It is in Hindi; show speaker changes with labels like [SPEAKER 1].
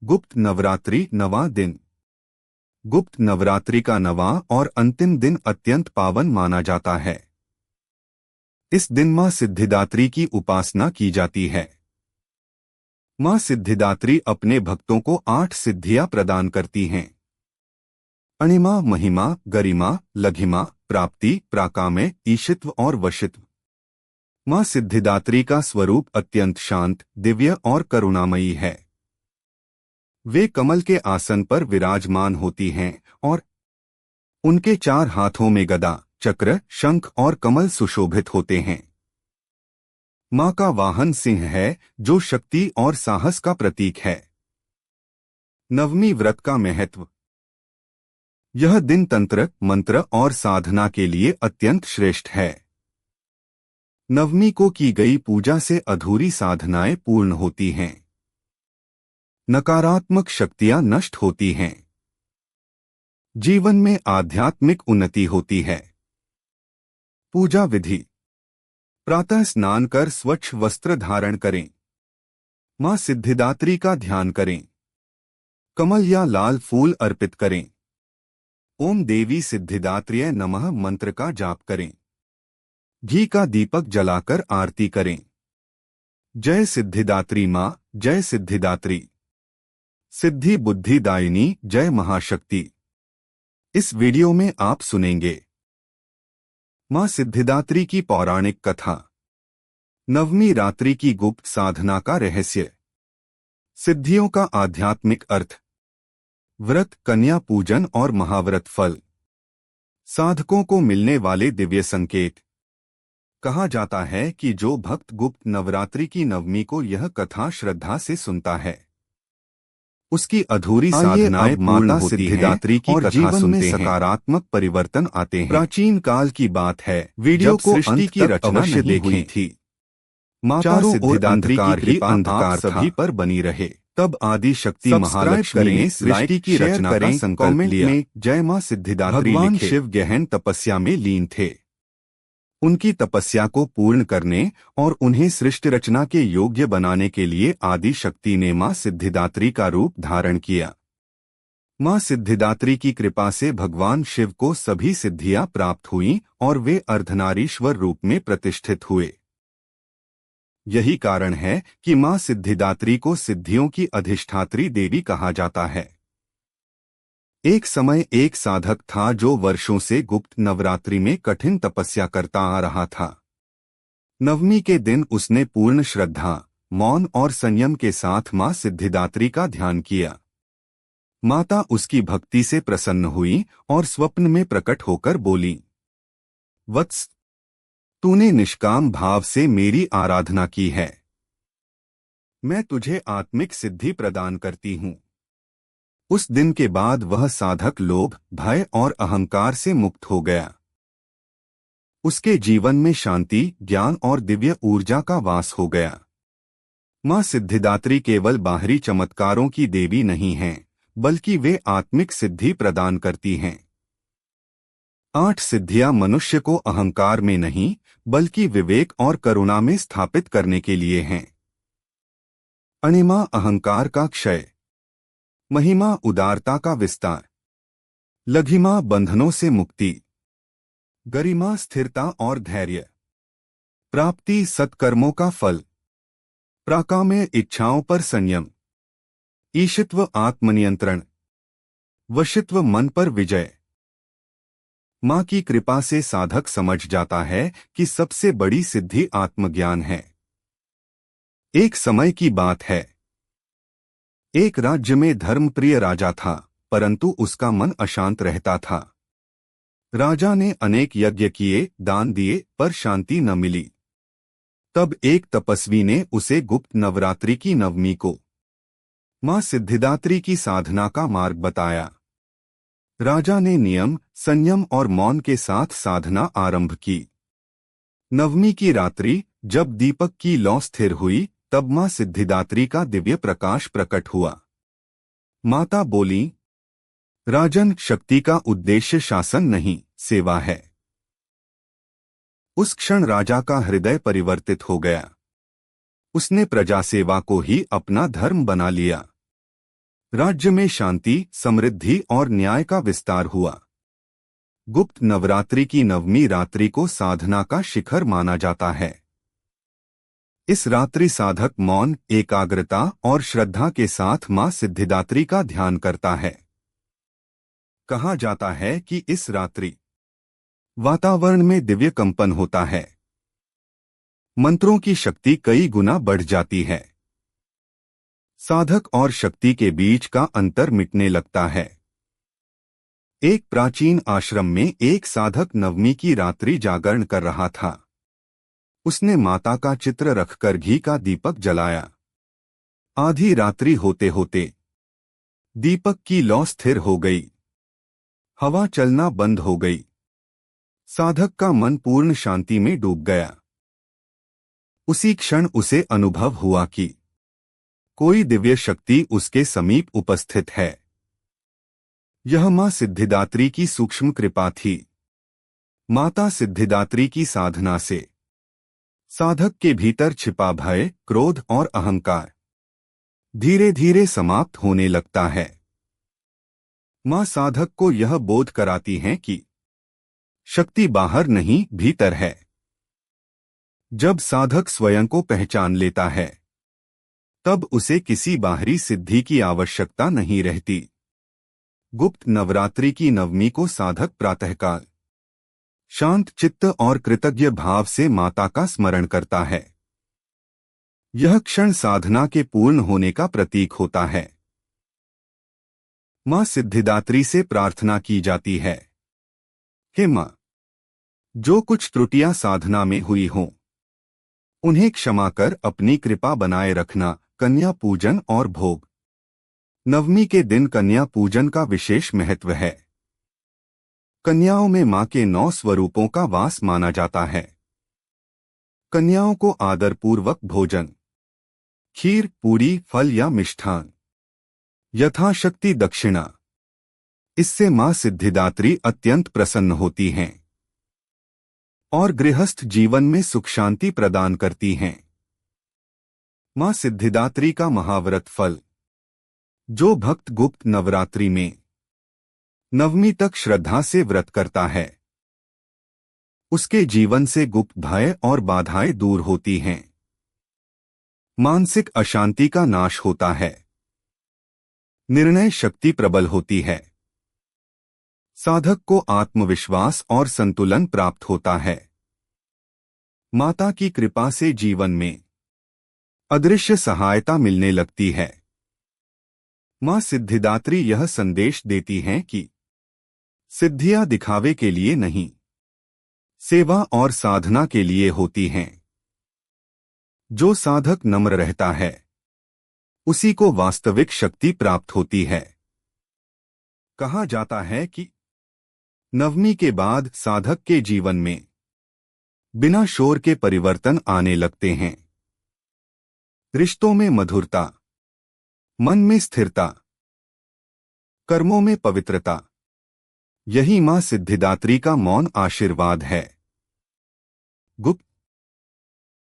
[SPEAKER 1] गुप्त नवरात्रि नवां दिन। गुप्त नवरात्रि का नवां और अंतिम दिन अत्यंत पावन माना जाता है। इस दिन मां सिद्धिदात्री की उपासना की जाती है। मां सिद्धिदात्री अपने भक्तों को 8 सिद्धियां प्रदान करती हैं। अणिमा, महिमा, गरिमा, लघिमा, प्राप्ति, प्राकाम्य, ईशित्व और वशित्व। मां सिद्धिदात्री का स्वरूप अत्यंत शांत, दिव्य और करुणामयी है। वे कमल के आसन पर विराजमान होती हैं और उनके 4 हाथों में गदा, चक्र, शंख और कमल सुशोभित होते हैं। मां का वाहन सिंह है, जो शक्ति और साहस का प्रतीक है। नवमी व्रत का महत्व। यह दिन तंत्र, मंत्र और साधना के लिए अत्यंत श्रेष्ठ है। नवमी को की गई पूजा से अधूरी साधनाएं पूर्ण होती हैं। नकारात्मक शक्तियां नष्ट होती हैं। जीवन में आध्यात्मिक उन्नति होती है। पूजा विधि। प्रातः स्नान कर स्वच्छ वस्त्र धारण करें। मां सिद्धिदात्री का ध्यान करें। कमल या लाल फूल अर्पित करें। ओम देवी सिद्धिदात्र्यै नमः मंत्र का जाप करें। घी का दीपक जलाकर आरती करें। जय सिद्धिदात्री मां, जय सिद्धिदात्री। सिद्धि बुद्धि दायिनी, जय महाशक्ति। इस वीडियो में आप सुनेंगे मां सिद्धिदात्री की पौराणिक कथा, नवमी रात्रि की गुप्त साधना का रहस्य, सिद्धियों का आध्यात्मिक अर्थ, व्रत, कन्या पूजन और महाव्रत फल, साधकों को मिलने वाले दिव्य संकेत। कहा जाता है कि जो भक्त गुप्त नवरात्रि की नवमी को यह कथा श्रद्धा से सुनता है, उसकी अधूरी साधनाएं पूर्ण होती हैं और जीवन में सकारात्मक परिवर्तन आते हैं। प्राचीन काल की बात है, वीडियो को सृष्टि की रचना नहीं हुई थी। माता सिद्धिदात्री की कृपा अंधकार सभी पर बनी रहे। तब आदि शक्ति महालक्ष्मी ने सृष्टि की रचना का संकल्प लिया। जय मां सिद्धिदात्री। भगवान शिव गहन तपस्या में लीन थे। उनकी तपस्या को पूर्ण करने और उन्हें सृष्टि रचना के योग्य बनाने के लिए आदि शक्ति ने मां सिद्धिदात्री का रूप धारण किया। मां सिद्धिदात्री की कृपा से भगवान शिव को सभी सिद्धियां प्राप्त हुईं और वे अर्धनारीश्वर रूप में प्रतिष्ठित हुए। यही कारण है कि मां सिद्धिदात्री को सिद्धियों की अधिष्ठात्री देवी कहा जाता है। एक समय एक साधक था जो वर्षों से गुप्त नवरात्रि में कठिन तपस्या करता आ रहा था। नवमी के दिन उसने पूर्ण श्रद्धा, मौन और संयम के साथ मां सिद्धिदात्री का ध्यान किया। माता उसकी भक्ति से प्रसन्न हुई और स्वप्न में प्रकट होकर बोली, वत्स, तूने निष्काम भाव से मेरी आराधना की है। मैं तुझे आत्मिक सिद्धि प्रदान करती हूँ। उस दिन के बाद वह साधक लोभ, भय और अहंकार से मुक्त हो गया। उसके जीवन में शांति, ज्ञान और दिव्य ऊर्जा का वास हो गया। मां सिद्धिदात्री केवल बाहरी चमत्कारों की देवी नहीं हैं, बल्कि वे आत्मिक सिद्धि प्रदान करती हैं। 8 सिद्धियां मनुष्य को अहंकार में नहीं, बल्कि विवेक और करुणा में स्थापित करने के लिए हैं। अणिमा, अहंकार का क्षय। महिमा, उदारता का विस्तार। लघिमा, बंधनों से मुक्ति। गरिमा, स्थिरता और धैर्य। प्राप्ति, सत्कर्मों का फल। प्राकाम्य, इच्छाओं पर संयम। ईशित्व, आत्मनियंत्रण। वशित्व, मन पर विजय। मां की कृपा से साधक समझ जाता है कि सबसे बड़ी सिद्धि आत्मज्ञान है। एक समय की बात है, एक राज्य में धर्मप्रिय राजा था, परंतु उसका मन अशांत रहता था। राजा ने अनेक यज्ञ किए, दान दिए, पर शांति न मिली। तब एक तपस्वी ने उसे गुप्त नवरात्रि की नवमी को मां सिद्धिदात्री की साधना का मार्ग बताया। राजा ने नियम, संयम और मौन के साथ साधना आरंभ की। नवमी की रात्रि जब दीपक की लौ स्थिर हुई, तब मां सिद्धिदात्री का दिव्य प्रकाश प्रकट हुआ। माता बोली, राजन, शक्ति का उद्देश्य शासन नहीं, सेवा है। उस क्षण राजा का हृदय परिवर्तित हो गया। उसने प्रजा सेवा को ही अपना धर्म बना लिया। राज्य में शांति, समृद्धि और न्याय का विस्तार हुआ। गुप्त नवरात्रि की नवमी रात्रि को साधना का शिखर माना जाता है। इस रात्रि साधक मौन, एकाग्रता और श्रद्धा के साथ मां सिद्धिदात्री का ध्यान करता है। कहा जाता है कि इस रात्रि वातावरण में दिव्य कंपन होता है। मंत्रों की शक्ति कई गुना बढ़ जाती है। साधक और शक्ति के बीच का अंतर मिटने लगता है। एक प्राचीन आश्रम में एक साधक नवमी की रात्रि जागरण कर रहा था। उसने माता का चित्र रखकर घी का दीपक जलाया। आधी रात्रि होते होते दीपक की लौ स्थिर हो गई। हवा चलना बंद हो गई। साधक का मन पूर्ण शांति में डूब गया। उसी क्षण उसे अनुभव हुआ कि कोई दिव्य शक्ति उसके समीप उपस्थित है। यह मां सिद्धिदात्री की सूक्ष्म कृपा थी। माता सिद्धिदात्री की साधना से साधक के भीतर छिपा भय, क्रोध और अहंकार धीरे धीरे समाप्त होने लगता है। मां साधक को यह बोध कराती हैं कि शक्ति बाहर नहीं, भीतर है। जब साधक स्वयं को पहचान लेता है, तब उसे किसी बाहरी सिद्धि की आवश्यकता नहीं रहती। गुप्त नवरात्रि की नवमी को साधक प्रातःकाल शांत चित्त और कृतज्ञ भाव से माता का स्मरण करता है। यह क्षण साधना के पूर्ण होने का प्रतीक होता है। मां सिद्धिदात्री से प्रार्थना की जाती है, हे मां, जो कुछ त्रुटियां साधना में हुई हों, उन्हें क्षमा कर अपनी कृपा बनाए रखना। कन्या पूजन और भोग। नवमी के दिन कन्या पूजन का विशेष महत्व है। कन्याओं में मां के 9 स्वरूपों का वास माना जाता है। कन्याओं को आदरपूर्वक भोजन, खीर, पूरी, फल या मिष्ठान, यथाशक्ति दक्षिणा, इससे मां सिद्धिदात्री अत्यंत प्रसन्न होती हैं और गृहस्थ जीवन में सुख शांति प्रदान करती हैं। मां सिद्धिदात्री का महाव्रत फल। जो भक्त गुप्त नवरात्रि में नवमी तक श्रद्धा से व्रत करता है, उसके जीवन से गुप्त भय और बाधाएं दूर होती हैं। मानसिक अशांति का नाश होता है। निर्णय शक्ति प्रबल होती है। साधक को आत्मविश्वास और संतुलन प्राप्त होता है। माता की कृपा से जीवन में अदृश्य सहायता मिलने लगती है। मां सिद्धिदात्री यह संदेश देती हैं कि सिद्धियां दिखावे के लिए नहीं, सेवा और साधना के लिए होती हैं। जो साधक नम्र रहता है, उसी को वास्तविक शक्ति प्राप्त होती है। कहा जाता है कि नवमी के बाद साधक के जीवन में बिना शोर के परिवर्तन आने लगते हैं। रिश्तों में मधुरता, मन में स्थिरता, कर्मों में पवित्रता, यही मां सिद्धिदात्री का मौन आशीर्वाद है। गुप्त